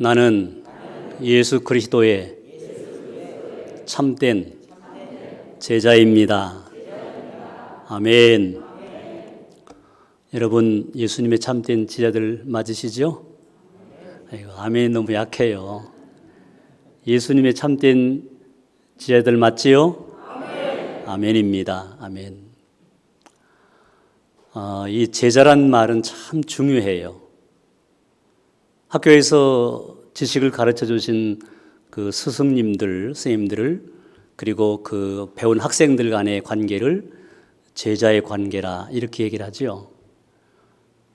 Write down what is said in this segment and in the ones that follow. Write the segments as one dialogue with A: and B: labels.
A: 나는 예수 그리스도의 참된 제자입니다. 아멘. 여러분, 예수님의 참된 제자들 맞으시죠? 아이고, 아멘 너무 약해요. 예수님의 참된 제자들 맞지요? 아멘입니다. 아멘. 이 제자란 말은 참 중요해요. 학교에서 지식을 가르쳐 주신 그 스승님들, 선생님들을, 그리고 그 배운 학생들 간의 관계를 제자의 관계라 이렇게 얘기를 하죠.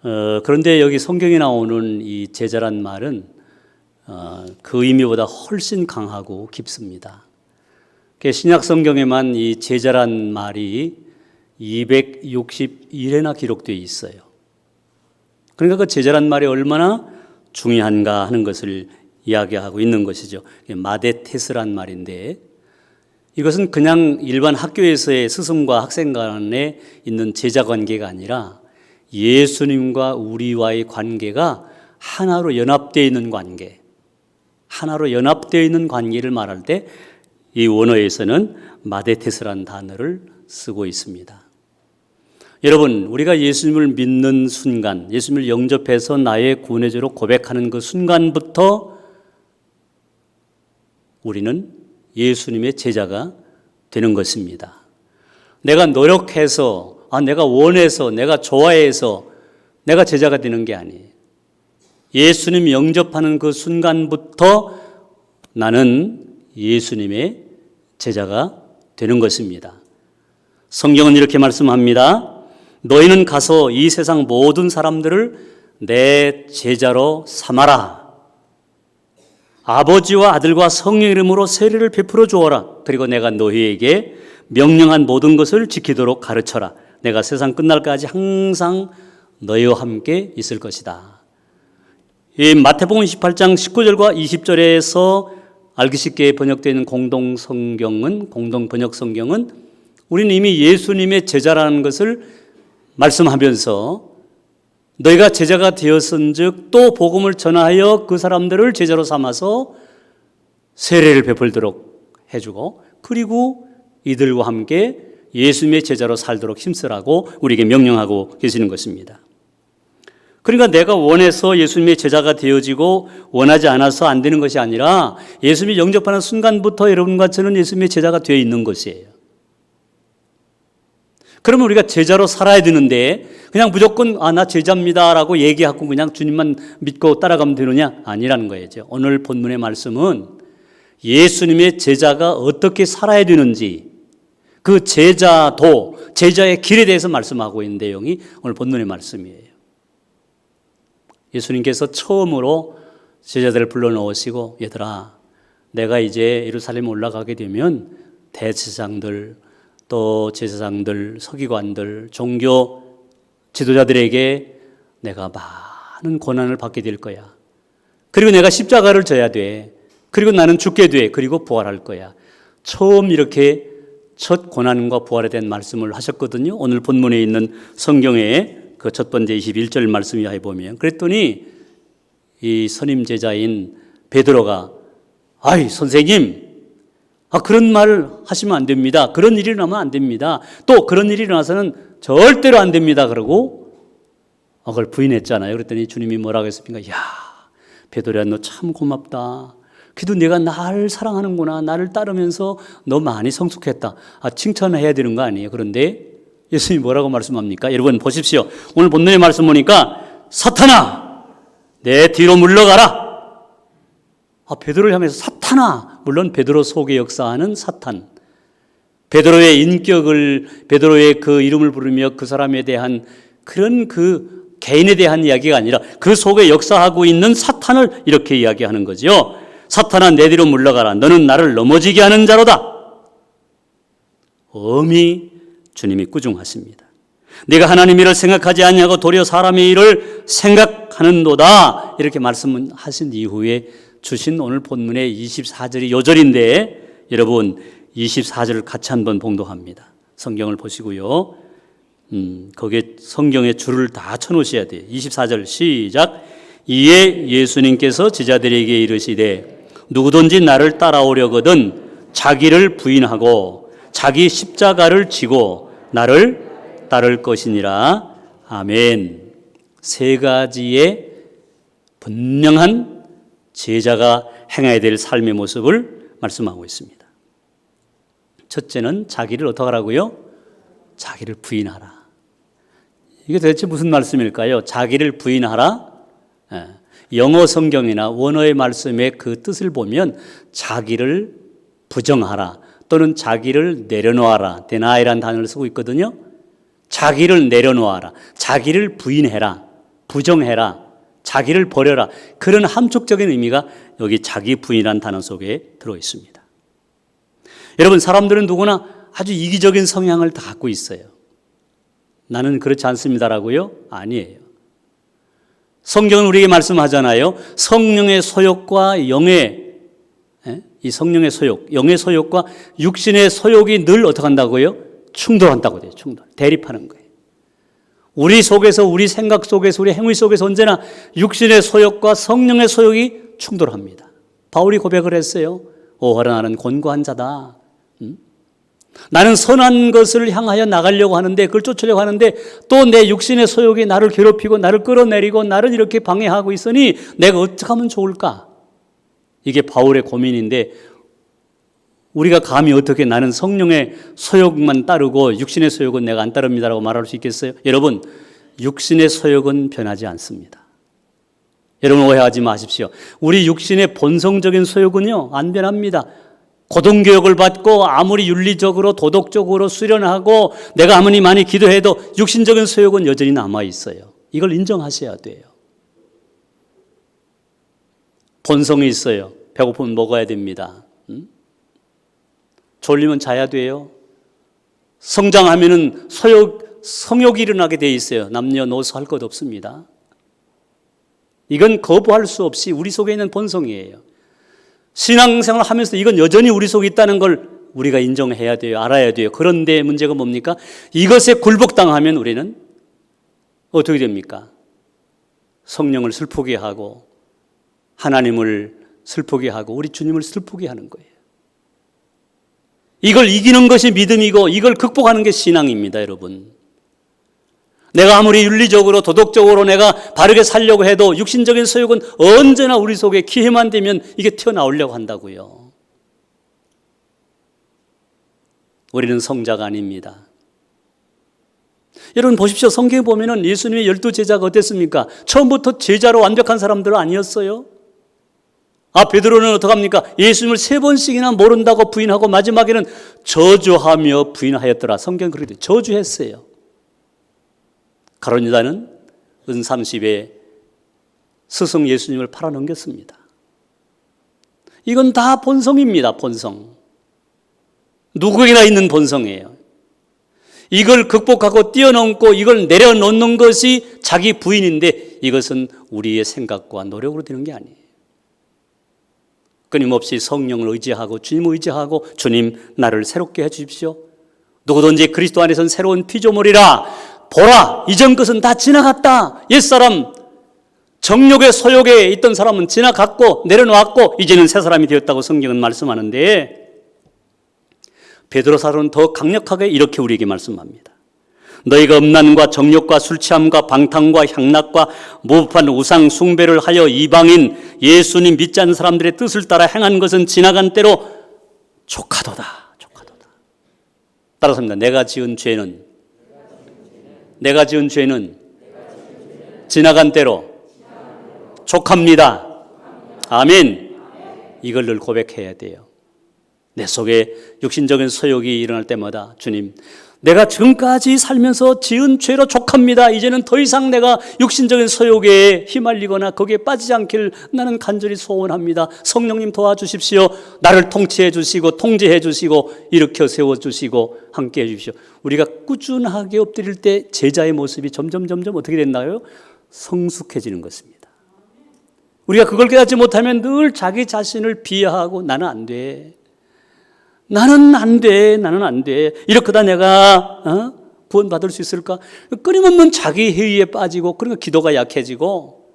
A: 그런데 여기 성경에 나오는 이 제자란 말은 그 의미보다 훨씬 강하고 깊습니다. 신약 성경에만 이 제자란 말이 261회나 기록되어 있어요. 그러니까 그 제자란 말이 얼마나 중요한가 하는 것을 이야기하고 있는 것이죠. 마데테스란 말인데, 이것은 그냥 일반 학교에서의 스승과 학생 간에 있는 제자 관계가 아니라 예수님과 우리와의 관계가 하나로 연합되어 있는 관계, 하나로 연합되어 있는 관계를 말할 때 이 원어에서는 마데테스란 단어를 쓰고 있습니다. 여러분, 우리가 예수님을 믿는 순간, 예수님을 영접해서 나의 구원자로 고백하는 그 순간부터 우리는 예수님의 제자가 되는 것입니다. 내가 노력해서, 내가 원해서, 내가 좋아해서 내가 제자가 되는 게 아니에요. 예수님 영접하는 그 순간부터 나는 예수님의 제자가 되는 것입니다. 성경은 이렇게 말씀합니다. 너희는 가서 이 세상 모든 사람들을 내 제자로 삼아라. 아버지와 아들과 성령 이름으로 세례를 베풀어 주어라. 그리고 내가 너희에게 명령한 모든 것을 지키도록 가르쳐라. 내가 세상 끝날까지 항상 너희와 함께 있을 것이다. 이 마태복음 28장 19절과 20절에서 알기 쉽게 번역되어 있는 공동 번역 성경은 우리는 이미 예수님의 제자라는 것을 말씀하면서 너희가 제자가 되었은즉 또 복음을 전하여 그 사람들을 제자로 삼아서 세례를 베풀도록 해주고, 그리고 이들과 함께 예수님의 제자로 살도록 힘쓰라고 우리에게 명령하고 계시는 것입니다. 그러니까 내가 원해서 예수님의 제자가 되어지고 원하지 않아서 안 되는 것이 아니라 예수님이 영접하는 순간부터 여러분과 저는 예수님의 제자가 되어 있는 것이에요. 그러면 우리가 제자로 살아야 되는데 그냥 무조건 나 제자입니다라고 얘기하고 그냥 주님만 믿고 따라가면 되느냐? 아니라는 거예요. 오늘 본문의 말씀은 예수님의 제자가 어떻게 살아야 되는지, 그 제자의 길에 대해서 말씀하고 있는 내용이 오늘 본문의 말씀이에요. 예수님께서 처음으로 제자들을 불러놓으시고, 얘들아, 내가 이제 예루살렘 올라가게 되면 대제사장들, 또 제사장들, 서기관들, 종교 지도자들에게 내가 많은 고난을 받게 될 거야. 그리고 내가 십자가를 져야 돼. 그리고 나는 죽게 돼. 그리고 부활할 거야. 처음 이렇게 첫 고난과 부활에 대한 말씀을 하셨거든요. 오늘 본문에 있는 성경에 그 첫 번째 21절 말씀 이하에 보면, 그랬더니 이 선임 제자인 베드로가 선생님, 그런 말 하시면 안 됩니다. 그런 일이 일어나면 안 됩니다. 또 그런 일이 일어나서는 절대로 안 됩니다. 그러고 그걸 부인했잖아요. 그랬더니 주님이 뭐라고 했습니까? 야, 베드로야, 너 참 고맙다. 그래도 내가 나를 사랑하는구나. 나를 따르면서 너 많이 성숙했다. 칭찬해야 되는 거 아니에요? 그런데 예수님이 뭐라고 말씀합니까? 여러분 보십시오. 오늘 본문의 말씀 보니까 사탄아, 내 뒤로 물러가라. 베드로를 향해서 사탄아, 물론 베드로 속에 역사하는 사탄, 베드로의 인격을, 베드로의 그 이름을 부르며 그 사람에 대한 그런 그 개인에 대한 이야기가 아니라 그 속에 역사하고 있는 사탄을 이렇게 이야기하는 거죠. 사탄아, 내 뒤로 물러가라. 너는 나를 넘어지게 하는 자로다. 엄히 주님이 꾸중하십니다. 네가 하나님 일을 생각하지 아니하고 도리어 사람의 일을 생각하는도다. 이렇게 말씀하신 이후에 주신 오늘 본문의 24절이 요절인데, 여러분 24절을 같이 한번 봉독합니다. 성경을 보시고요. 거기에 성경에 줄을 다 쳐놓으셔야 돼요. 24절 시작. 이에 예수님께서 제자들에게 이르시되 누구든지 나를 따라오려거든 자기를 부인하고 자기 십자가를 지고 나를 따를 것이니라. 아멘. 세 가지의 분명한 제자가 행해야 될 삶의 모습을 말씀하고 있습니다. 첫째는 자기를 어떻게 하라고요? 자기를 부인하라. 이게 도대체 무슨 말씀일까요? 자기를 부인하라. 영어 성경이나 원어의 말씀의 그 뜻을 보면 자기를 부정하라 또는 자기를 내려놓아라, deni라는 단어를 쓰고 있거든요. 자기를 내려놓아라, 자기를 부인해라, 부정해라, 자기를 버려라, 그런 함축적인 의미가 여기 자기 부인이라는 단어 속에 들어 있습니다. 여러분, 사람들은 누구나 아주 이기적인 성향을 다 갖고 있어요. 나는 그렇지 않습니다라고요? 아니에요. 성경은 우리에게 말씀하잖아요. 성령의 소욕과 이 성령의 소욕, 영의 소욕과 육신의 소욕이 늘 어떻게 한다고요? 충돌한다고 돼요. 충돌, 대립하는 거예요. 우리 속에서, 우리 생각 속에서, 우리 행위 속에서 언제나 육신의 소욕과 성령의 소욕이 충돌합니다. 바울이 고백을 했어요. 오호라 나는 곤고한 자다. 나는 선한 것을 향하여 나가려고 하는데, 그걸 쫓으려고 하는데 또 내 육신의 소욕이 나를 괴롭히고 나를 끌어내리고 나를 이렇게 방해하고 있으니 내가 어떻게 하면 좋을까? 이게 바울의 고민인데, 우리가 감히 어떻게 나는 성령의 소욕만 따르고 육신의 소욕은 내가 안 따릅니다라고 말할 수 있겠어요? 여러분, 육신의 소욕은 변하지 않습니다. 여러분, 오해하지 마십시오. 우리 육신의 본성적인 소욕은요, 안 변합니다. 고등교육을 받고 아무리 윤리적으로 도덕적으로 수련하고 내가 아무리 많이 기도해도 육신적인 소욕은 여전히 남아있어요. 이걸 인정하셔야 돼요. 본성이 있어요. 배고프면 먹어야 됩니다. 졸리면 자야 돼요. 성장하면은 성욕이 일어나게 돼 있어요. 남녀노소 할 것 없습니다. 이건 거부할 수 없이 우리 속에 있는 본성이에요. 신앙생활을 하면서 이건 여전히 우리 속에 있다는 걸 우리가 인정해야 돼요. 알아야 돼요. 그런데 문제가 뭡니까? 이것에 굴복당하면 우리는 어떻게 됩니까? 성령을 슬프게 하고 하나님을 슬프게 하고 우리 주님을 슬프게 하는 거예요. 이걸 이기는 것이 믿음이고 이걸 극복하는 게 신앙입니다, 여러분. 내가 아무리 윤리적으로 도덕적으로 내가 바르게 살려고 해도 육신적인 소욕은 언제나 우리 속에 기회만 되면 이게 튀어나오려고 한다고요. 우리는 성자가 아닙니다. 여러분 보십시오. 성경에 보면은 예수님의 12제자가 어땠습니까? 처음부터 제자로 완벽한 사람들 아니었어요? 베드로는 어떡합니까? 예수님을 3번씩이나 모른다고 부인하고 마지막에는 저주하며 부인하였더라. 성경 그렇게 돼요. 저주했어요. 가룟 유다는 은 30에 스승 예수님을 팔아넘겼습니다. 이건 다 본성입니다. 본성. 누구에게나 있는 본성이에요. 이걸 극복하고 뛰어넘고 이걸 내려놓는 것이 자기 부인인데 이것은 우리의 생각과 노력으로 되는 게 아니에요. 끊임없이 성령을 의지하고 주님을 의지하고 주님 나를 새롭게 해 주십시오. 누구든지 그리스도 안에서는 새로운 피조물이라. 보라, 이전 것은 다 지나갔다. 옛사람, 정욕의 소욕에 있던 사람은 지나갔고 내려놓았고 이제는 새 사람이 되었다고 성경은 말씀하는데, 베드로사도는 더 강력하게 이렇게 우리에게 말씀합니다. 너희가 음란과 정욕과 술 취함과 방탕과 향락과 무법한 우상 숭배를 하여 이방인 예수님 믿지 않는 사람들의 뜻을 따라 행한 것은 지나간 때로 족하도다. 따라서 합니다. 내가 지은 죄는 지나간 때로 족합니다. 아멘. 이걸 늘 고백해야 돼요. 내 속에 육신적인 소욕이 일어날 때마다 주님, 내가 지금까지 살면서 지은 죄로 족합니다. 이제는 더 이상 내가 육신적인 소욕에 휘말리거나 거기에 빠지지 않기를 나는 간절히 소원합니다. 성령님 도와주십시오. 나를 통치해 주시고 통제해 주시고 일으켜 세워주시고 함께 해 주십시오. 우리가 꾸준하게 엎드릴 때 제자의 모습이 점점 어떻게 된다고요? 성숙해지는 것입니다. 우리가 그걸 깨닫지 못하면 늘 자기 자신을 비하하고 나는 안 돼. 나는 안 돼. 이렇게 다 내가 구원받을 수 있을까? 끊임없는 자기 회의에 빠지고 그러니까 기도가 약해지고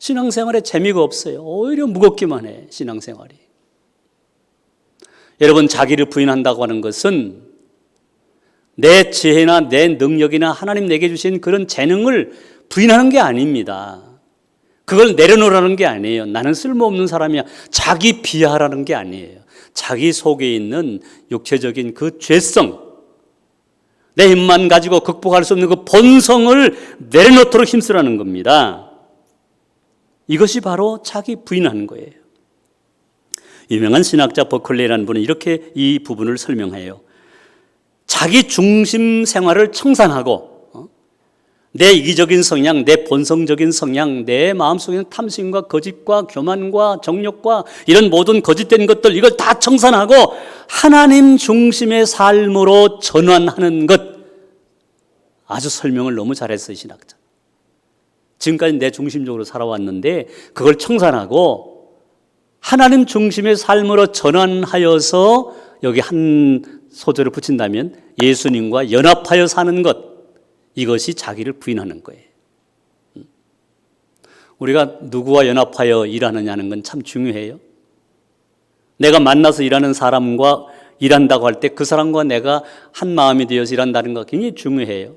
A: 신앙생활에 재미가 없어요. 오히려 무겁기만 해, 신앙생활이. 여러분, 자기를 부인한다고 하는 것은 내 지혜나 내 능력이나 하나님 내게 주신 그런 재능을 부인하는 게 아닙니다. 그걸 내려놓으라는 게 아니에요. 나는 쓸모없는 사람이야. 자기 비하라는 게 아니에요. 자기 속에 있는 육체적인 그 죄성, 내 힘만 가지고 극복할 수 없는 그 본성을 내려놓도록 힘쓰라는 겁니다. 이것이 바로 자기 부인하는 거예요. 유명한 신학자 버클레이라는 분은 이렇게 이 부분을 설명해요. 자기 중심 생활을 청산하고 내 이기적인 성향, 내 본성적인 성향, 내 마음속에 있는 탐심과 거짓과 교만과 정욕과 이런 모든 거짓된 것들, 이걸 다 청산하고 하나님 중심의 삶으로 전환하는 것. 아주 설명을 너무 잘했어요, 신학자. 지금까지 내 중심적으로 살아왔는데 그걸 청산하고 하나님 중심의 삶으로 전환하여서 여기 한 소절을 붙인다면 예수님과 연합하여 사는 것. 이것이 자기를 부인하는 거예요. 우리가 누구와 연합하여 일하느냐는 건 참 중요해요. 내가 만나서 일하는 사람과 일한다고 할 때 그 사람과 내가 한 마음이 되어서 일한다는 거 굉장히 중요해요.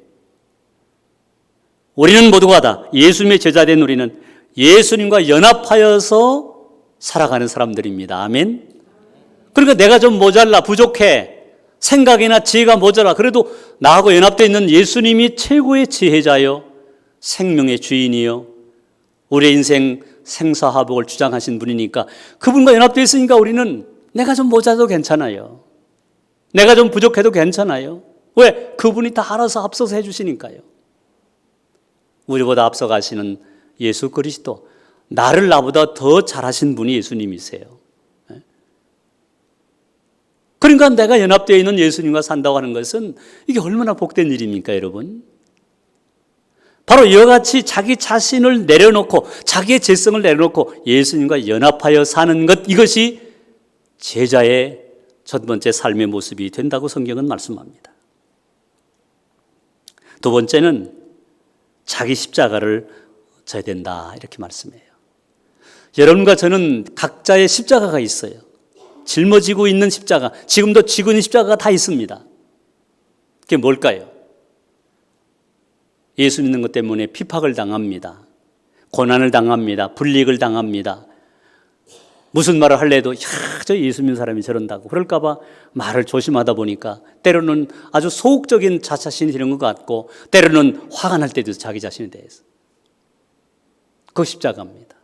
A: 우리는 모두가 다 예수님의 제자된 우리는 예수님과 연합하여서 살아가는 사람들입니다. 아멘. 그러니까 내가 좀 모자라, 부족해, 생각이나 지혜가 모자라. 그래도 나하고 연합되어 있는 예수님이 최고의 지혜자요, 생명의 주인이요, 우리의 인생 생사화복을 주장하신 분이니까 그분과 연합되어 있으니까 우리는 내가 좀 모자라도 괜찮아요. 내가 좀 부족해도 괜찮아요. 왜? 그분이 다 알아서 앞서서 해주시니까요. 우리보다 앞서가시는 예수 그리스도, 나를 나보다 더 잘하신 분이 예수님이세요. 그러니까 내가 연합되어 있는 예수님과 산다고 하는 것은 이게 얼마나 복된 일입니까, 여러분? 바로 이와 같이 자기 자신을 내려놓고 자기의 죄성을 내려놓고 예수님과 연합하여 사는 것, 이것이 제자의 첫 번째 삶의 모습이 된다고 성경은 말씀합니다. 두 번째는 자기 십자가를 져야 된다, 이렇게 말씀해요. 여러분과 저는 각자의 십자가가 있어요. 짊어지고 있는 십자가, 지금도 지고 있는 십자가가 다 있습니다. 그게 뭘까요? 예수 믿는 것 때문에 핍박을 당합니다. 고난을 당합니다. 불이익을 당합니다. 무슨 말을 하려 해도 저 예수 믿는 사람이 저런다고 그럴까 봐 말을 조심하다 보니까 때로는 아주 소극적인 자신이 되는 것 같고 때로는 화가 날 때도 자기 자신에 대해서. 그거 십자가입니다.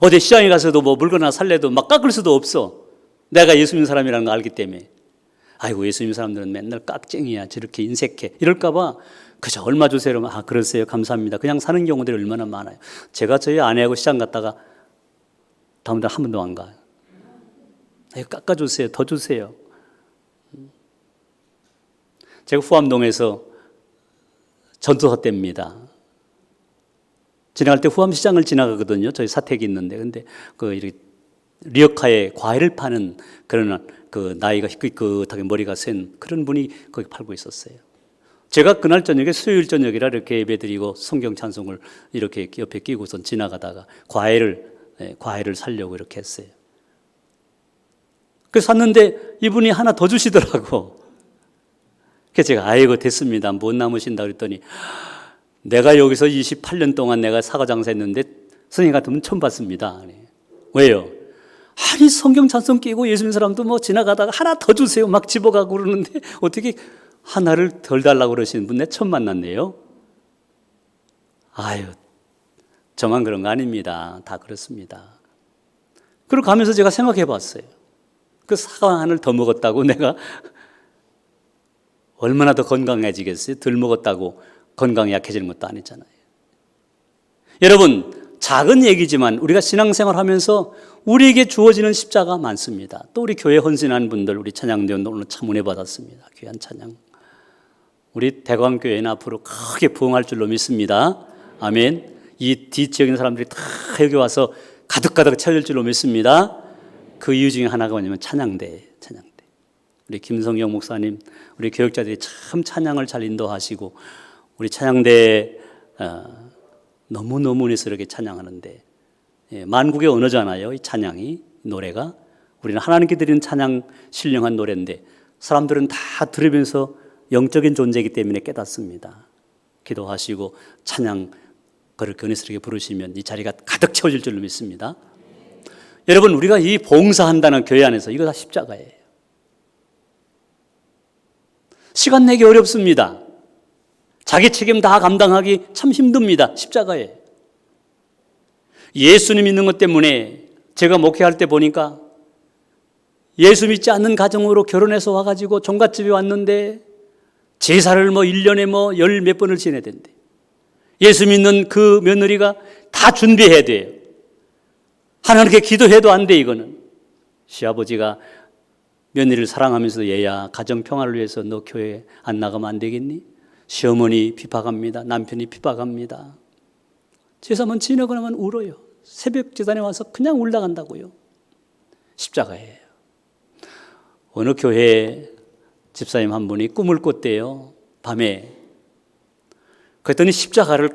A: 어디 시장에 가서도 뭐 물건 하나 살래도 막 깎을 수도 없어. 내가 예수 믿는 사람이라는 걸 알기 때문에. 아이고, 예수 믿는 사람들은 맨날 깍쟁이야, 저렇게 인색해, 이럴까 봐 그저 얼마 주세요. 아, 그러세요, 감사합니다. 그냥 사는 경우들이 얼마나 많아요. 제가 저희 아내하고 시장 갔다가 다음 달 한 번도 안 가요. 깎아주세요, 더 주세요. 제가 후암동에서 전도사 때입니다. 지나갈 때 후암시장을 지나가거든요. 저희 사택이 있는데, 근데 이렇게 리어카에 과일을 파는 그런 그 나이가 희끗하게 머리가 센 그런 분이 거기 팔고 있었어요. 제가 그날 저녁에 수요일 저녁이라 이렇게 예배드리고 성경 찬송을 이렇게 옆에 끼고선 지나가다가 과일을 사려고 이렇게 했어요. 그래서 샀는데 이분이 하나 더 주시더라고. 그래서 제가 아이고 됐습니다, 못 남으신다 그랬더니 내가 여기서 28년 동안 내가 사과 장사했는데 선생님 같은 분 처음 봤습니다. 왜요? 아니, 성경 찬송 끼고 예수 믿는 사람도 뭐 지나가다가 하나 더 주세요 막 집어가고 그러는데 어떻게 하나를 덜 달라고 그러시는 분 내 처음 만났네요. 아유, 저만 그런 거 아닙니다. 다 그렇습니다. 그리고 가면서 제가 생각해 봤어요. 그 사과 하나를 더 먹었다고 내가 얼마나 더 건강해지겠어요? 덜 먹었다고 건강이 약해지는 것도 아니잖아요. 여러분, 작은 얘기지만 우리가 신앙생활 하면서 우리에게 주어지는 십자가 많습니다. 또 우리 교회 헌신한 분들, 우리 찬양대원도 오늘 참 은혜 받았습니다. 귀한 찬양. 우리 대광교회는 앞으로 크게 부흥할 줄로 믿습니다. 아멘. 이 뒷지역에 있는 사람들이 다 여기 와서 가득가득 채워질 줄로 믿습니다. 그 이유 중에 하나가 뭐냐면 찬양대. 우리 김성경 목사님, 우리 교역자들이 참 찬양을 잘 인도하시고 우리 찬양대 너무너무 은혜스럽게 찬양하는데, 만국의 언어잖아요. 이 찬양이, 노래가. 우리는 하나님께 드리는 찬양 신령한 노래인데 사람들은 다 들으면서 영적인 존재이기 때문에 깨닫습니다. 기도하시고 찬양 그렇게 은혜스럽게 부르시면 이 자리가 가득 채워질 줄로 믿습니다. 여러분, 우리가 이 봉사한다는 교회 안에서 이거 다 십자가예요. 시간 내기 어렵습니다. 자기 책임 다 감당하기 참 힘듭니다. 십자가예요. 예수님 믿는 것 때문에 제가 목회할 때 보니까 예수 믿지 않는 가정으로 결혼해서 와가지고 종갓집에 왔는데 제사를 1년에 열 몇 번을 지내야 된대. 예수 믿는 그 며느리가 다 준비해야 돼요. 하나님께 기도해도 안 돼. 이거는 시아버지가 며느리를 사랑하면서 얘야 가정 평화를 위해서 너 교회 안 나가면 안 되겠니? 시어머니 핍박합니다. 남편이 핍박합니다. 제사만 지내고 나면 울어요. 새벽 제단에 와서 그냥 울다간다고요. 십자가예요. 어느 교회 집사님 한 분이 꿈을 꿨대요. 밤에. 그랬더니 십자가를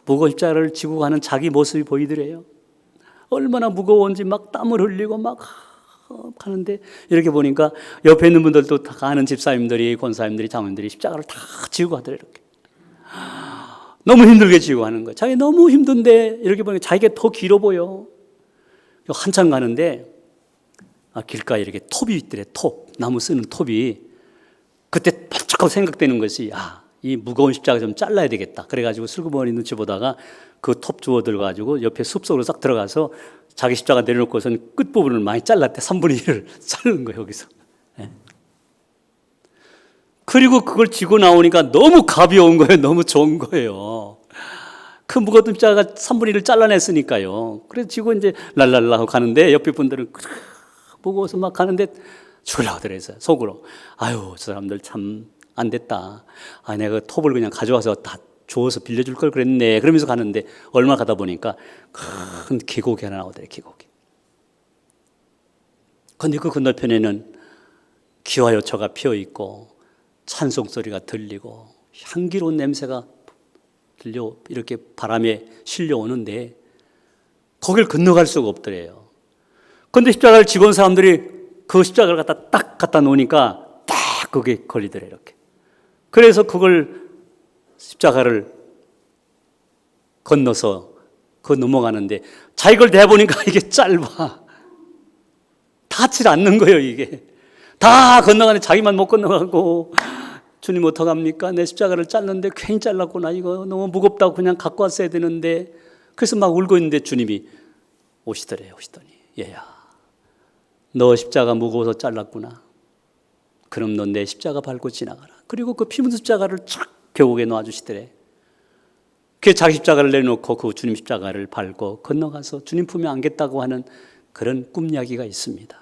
A: 무거운 십자가를 지고 가는 자기 모습이 보이더래요. 얼마나 무거운지 막 땀을 흘리고 막 가는데 이렇게 보니까 옆에 있는 분들도 다 가는 집사님들이, 권사님들이, 장로님들이 십자가를 다 지고 가더래요. 이렇게. 너무 힘들게 지고 가는 거예요. 자기 너무 힘든데 이렇게 보니까 자기가 더 길어 보여. 한참 가는데 길가에 이렇게 톱이 있더래. 톱, 나무 쓰는 톱이. 그때 번쩍하고 생각되는 것이 이 무거운 십자가 좀 잘라야 되겠다. 그래가지고 슬그머니 눈치 보다가 그 톱 주워 들어가지고 옆에 숲속으로 싹 들어가서 자기 십자가 내려놓고선 끝부분을 많이 잘랐대. 3분의 1을 자르는 거예요, 여기서. 그리고 그걸 지고 나오니까 너무 가벼운 거예요. 너무 좋은 거예요. 그 무거운 십자가 3분의 1을 잘라냈으니까요. 그래서 지고 이제 랄랄라 하고 가는데 옆에 분들은 무거워서 막 가는데 죽으려고 그래서 속으로 아유, 저 사람들 참 안 됐다. 내가 그 톱을 그냥 가져와서 다 주워서 빌려줄 걸 그랬네. 그러면서 가는데 얼마 가다 보니까 큰 계곡이 하나 나오더래. 계곡이. 근데 그 건너편에는 기와요초가 피어 있고 찬송 소리가 들리고 향기로운 냄새가 들려 이렇게 바람에 실려오는데 거길 건너갈 수가 없더래요. 그런데 십자가를 지고 온 사람들이 그 십자가를 딱 갖다 놓으니까 딱 그게 걸리더래. 이렇게. 그래서 그걸 십자가를 건너서 넘어가는데 자기 걸 대보니까 이게 짧아. 닿질 않는 거예요. 이게 다 건너가는데 자기만 못 건너가고 주님 어떡합니까? 내 십자가를 잘랐는데 괜히 잘랐구나. 이거 너무 무겁다고 그냥 갖고 왔어야 되는데. 그래서 막 울고 있는데 주님이 오시더래요. 오시더니 얘야, 너 십자가 무거워서 잘랐구나. 그럼 너 내 십자가 밟고 지나가라. 그리고 그 피 묻은 십자가를 착 계곡에 놓아주시더래. 그 자기 십자가를 내놓고 그 주님 십자가를 밟고 건너가서 주님 품에 안겠다고 하는 그런 꿈 이야기가 있습니다.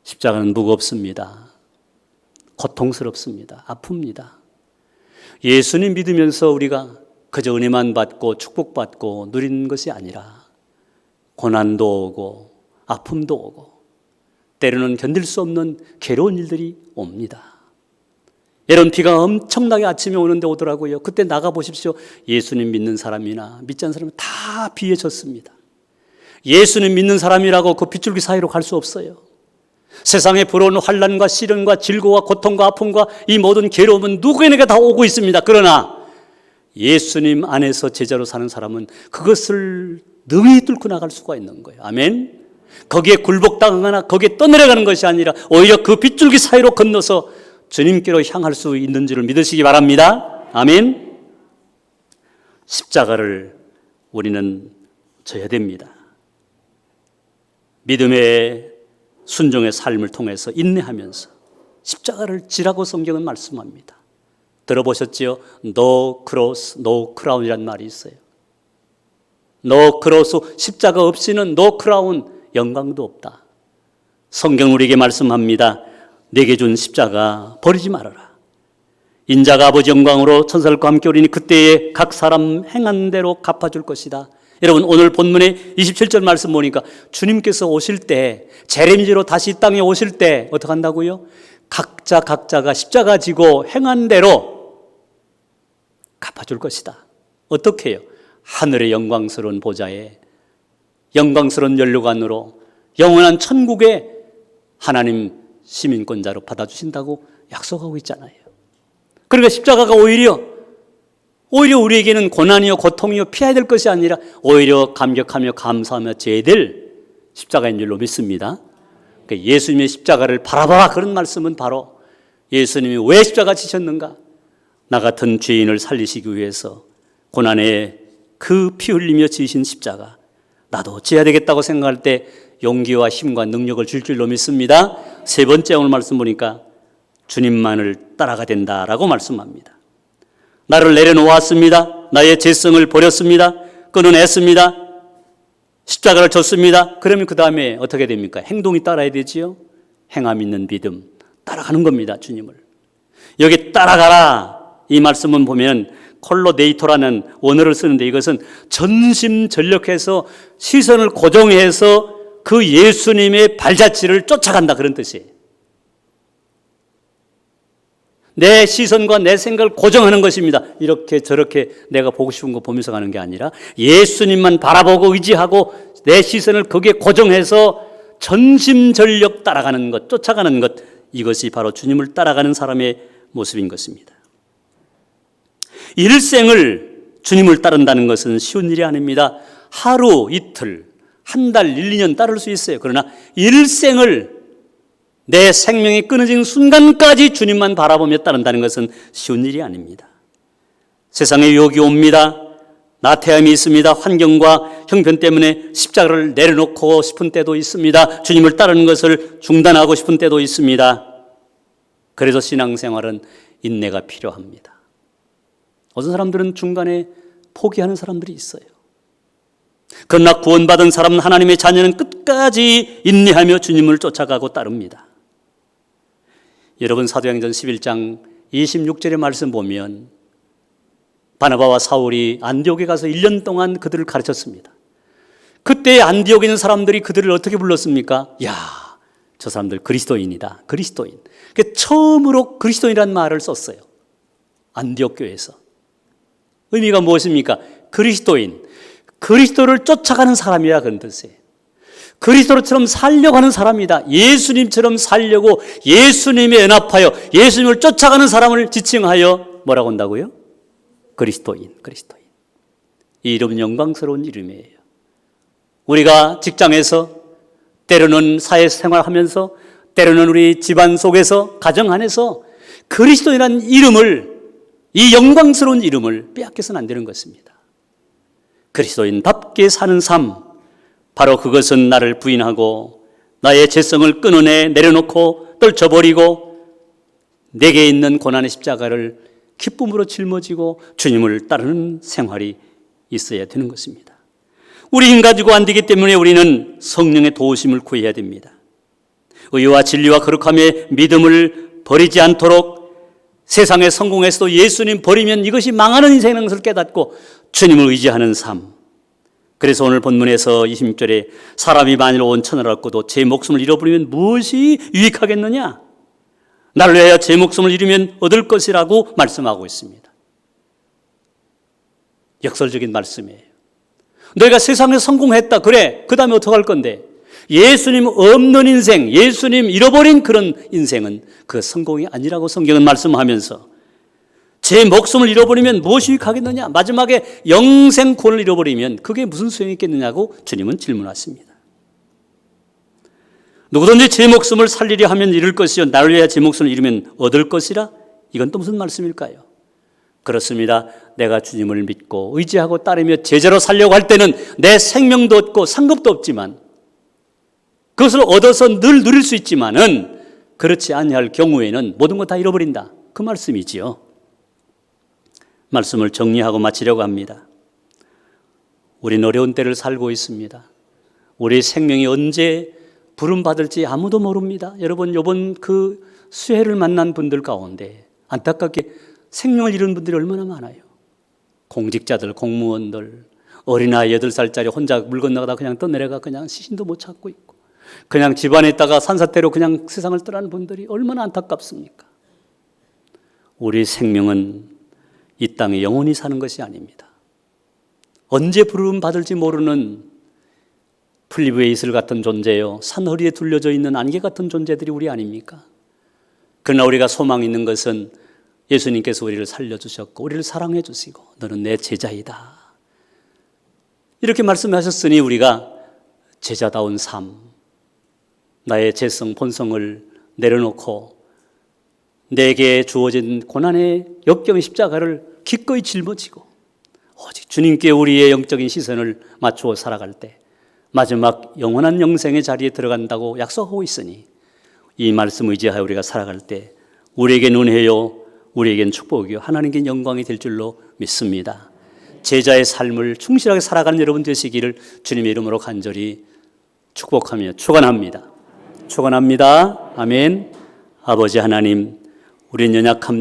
A: 십자가는 무겁습니다. 고통스럽습니다. 아픕니다. 예수님 믿으면서 우리가 그저 은혜만 받고 축복받고 누리는 것이 아니라 고난도 오고 아픔도 오고 때로는 견딜 수 없는 괴로운 일들이 옵니다. 여러분, 비가 엄청나게 아침에 오는데 오더라고요. 그때 나가보십시오. 예수님 믿는 사람이나 믿지 않는 사람은 다 비에 젖습니다. 예수님 믿는 사람이라고 그 빗줄기 사이로 갈 수 없어요. 세상에 불어오는 환난과 시련과 질고와 고통과 아픔과 이 모든 괴로움은 누구에게 다 오고 있습니다. 그러나 예수님 안에서 제자로 사는 사람은 그것을 능히 뚫고 나갈 수가 있는 거예요. 아멘. 거기에 굴복당하거나 거기에 떠내려가는 것이 아니라 오히려 그 빗줄기 사이로 건너서 주님께로 향할 수 있는 줄을 믿으시기 바랍니다. 아멘. 십자가를 우리는 져야 됩니다. 믿음의 순종의 삶을 통해서 인내하면서 십자가를 지라고 성경은 말씀합니다. 들어보셨지요? No cross, no crown이란 말이 있어요. No cross, 십자가 없이는 no crown, 영광도 없다. 성경 우리에게 말씀합니다. 내게 준 십자가 버리지 말아라. 인자가 아버지 영광으로 천사들과 함께 오리니 그때에 각 사람 행한 대로 갚아줄 것이다. 여러분, 오늘 본문의 27절 말씀 보니까 주님께서 오실 때, 재림지로 다시 이 땅에 오실 때 어떻게 한다고요? 각자가 십자가 지고 행한 대로 갚아줄 것이다. 어떻게 해요? 하늘의 영광스러운 보좌에 영광스러운 연료관으로 영원한 천국에 하나님 시민권자로 받아주신다고 약속하고 있잖아요. 그러니까 십자가가 오히려 우리에게는 고난이요 고통이요 피해야 될 것이 아니라 오히려 감격하며 감사하며 져야 될 십자가인 줄로 믿습니다. 그러니까 예수님의 십자가를 바라봐라, 그런 말씀은 바로 예수님이 왜 십자가 지셨는가? 나 같은 죄인을 살리시기 위해서 고난에 그 피 흘리며 지신 십자가, 나도 지어야 되겠다고 생각할 때 용기와 힘과 능력을 줄 줄로 믿습니다. 세 번째 오늘 말씀 보니까 주님만을 따라가 된다라고 말씀합니다. 나를 내려놓았습니다. 나의 죄성을 버렸습니다. 끊어냈습니다. 십자가를 졌습니다. 그러면 그 다음에 어떻게 됩니까? 행동이 따라야 되지요. 행함 있는 믿음, 따라가는 겁니다. 주님을. 여기 따라가라, 이 말씀은 보면 콜로네이토라는 원어를 쓰는데 이것은 전심전력해서 시선을 고정해서 그 예수님의 발자취를 쫓아간다, 그런 뜻이에요. 내 시선과 내 생각을 고정하는 것입니다. 이렇게 저렇게 내가 보고 싶은 거 보면서 가는 게 아니라 예수님만 바라보고 의지하고 내 시선을 거기에 고정해서 전심전력 따라가는 것, 쫓아가는 것, 이것이 바로 주님을 따라가는 사람의 모습인 것입니다. 일생을 주님을 따른다는 것은 쉬운 일이 아닙니다. 하루, 이틀, 한 달, 1, 2년 따를 수 있어요. 그러나 일생을 내 생명이 끊어진 순간까지 주님만 바라보며 따른다는 것은 쉬운 일이 아닙니다. 세상에 유혹이 옵니다. 나태함이 있습니다. 환경과 형편 때문에 십자가를 내려놓고 싶은 때도 있습니다. 주님을 따르는 것을 중단하고 싶은 때도 있습니다. 그래서 신앙생활은 인내가 필요합니다. 어떤 사람들은 중간에 포기하는 사람들이 있어요. 그러나 구원받은 사람, 하나님의 자녀는 끝까지 인내하며 주님을 쫓아가고 따릅니다. 여러분, 사도행전 11장 26절의 말씀 보면 바나바와 사울이 안디옥에 가서 1년 동안 그들을 가르쳤습니다. 그때 안디옥에 있는 사람들이 그들을 어떻게 불렀습니까? 야, 저 사람들 그리스도인이다. 그리스도인. 처음으로 그리스도인이라는 말을 썼어요. 안디옥 교회에서. 의미가 무엇입니까? 그리스도인. 그리스도를 쫓아가는 사람이라, 그런 뜻이에요. 그리스도처럼 살려고 하는 사람이다. 예수님처럼 살려고 예수님에 연합하여 예수님을 쫓아가는 사람을 지칭하여 뭐라고 한다고요? 그리스도인. 이 이름은 영광스러운 이름이에요. 우리가 직장에서, 때로는 사회생활하면서, 때로는 우리 집안 속에서, 가정 안에서 그리스도인이라는 이름을, 이 영광스러운 이름을 빼앗겨서는 안 되는 것입니다. 그리스도인답게 사는 삶, 바로 그것은 나를 부인하고 나의 죄성을 끊어내 내려놓고 떨쳐버리고 내게 있는 고난의 십자가를 기쁨으로 짊어지고 주님을 따르는 생활이 있어야 되는 것입니다. 우리 힘 가지고 안 되기 때문에 우리는 성령의 도우심을 구해야 됩니다. 의와 진리와 거룩함의 믿음을 버리지 않도록 세상에 성공해서도 예수님 버리면 이것이 망하는 인생이라는 것을 깨닫고 주님을 의지하는 삶. 그래서 오늘 본문에서 26절에 사람이 만일 온 천하를 얻고도 제 목숨을 잃어버리면 무엇이 유익하겠느냐? 나를 위하여 제 목숨을 잃으면 얻을 것이라고 말씀하고 있습니다. 역설적인 말씀이에요. 너희가 세상에 성공했다. 그래, 그 다음에 어떡할 건데? 예수님 없는 인생, 예수님 잃어버린 그런 인생은 그 성공이 아니라고 성경은 말씀하면서 제 목숨을 잃어버리면 무엇이 유익하겠느냐? 마지막에 영생 구원을 잃어버리면 그게 무슨 소용이 있겠느냐고 주님은 질문하십니다. 누구든지 제 목숨을 살리려 하면 잃을 것이요 나를 위하여 제 목숨을 잃으면 얻을 것이라? 이건 또 무슨 말씀일까요? 그렇습니다. 내가 주님을 믿고 의지하고 따르며 제자로 살려고 할 때는 내 생명도 얻고 상급도 없지만 그것을 얻어서 늘 누릴 수 있지만은 그렇지 아니할 경우에는 모든 것 다 잃어버린다. 그 말씀이지요. 말씀을 정리하고 마치려고 합니다. 우리는 어려운 때를 살고 있습니다. 우리 생명이 언제 부름받을지 아무도 모릅니다. 여러분, 이번 그 수해를 만난 분들 가운데 안타깝게 생명을 잃은 분들이 얼마나 많아요. 공직자들, 공무원들, 어린아이 8살짜리 혼자 물 건너가다 그냥 떠내려가 그냥 시신도 못 찾고 있고 그냥 집안에 있다가 산사태로 그냥 세상을 떠나는 분들이 얼마나 안타깝습니까? 우리 생명은 이 땅에 영원히 사는 것이 아닙니다. 언제 부름 받을지 모르는 풀리브의 이슬 같은 존재요, 산허리에 둘려져 있는 안개 같은 존재들이 우리 아닙니까? 그러나 우리가 소망 있는 것은 예수님께서 우리를 살려주셨고 우리를 사랑해 주시고 너는 내 제자이다 이렇게 말씀하셨으니 우리가 제자다운 삶, 나의 재성 본성을 내려놓고 내게 주어진 고난의 역경의 십자가를 기꺼이 짊어지고 오직 주님께 우리의 영적인 시선을 맞추어 살아갈 때 마지막 영원한 영생의 자리에 들어간다고 약속하고 있으니 이 말씀 의지하여 우리가 살아갈 때 우리에겐 은혜요, 우리에겐 축복이요, 하나님께 영광이 될 줄로 믿습니다. 제자의 삶을 충실하게 살아가는 여러분 되시기를 주님의 이름으로 간절히 축복하며 축원합니다. 축원합니다. 아멘. 아버지 하나님, 우리는 연약합니다.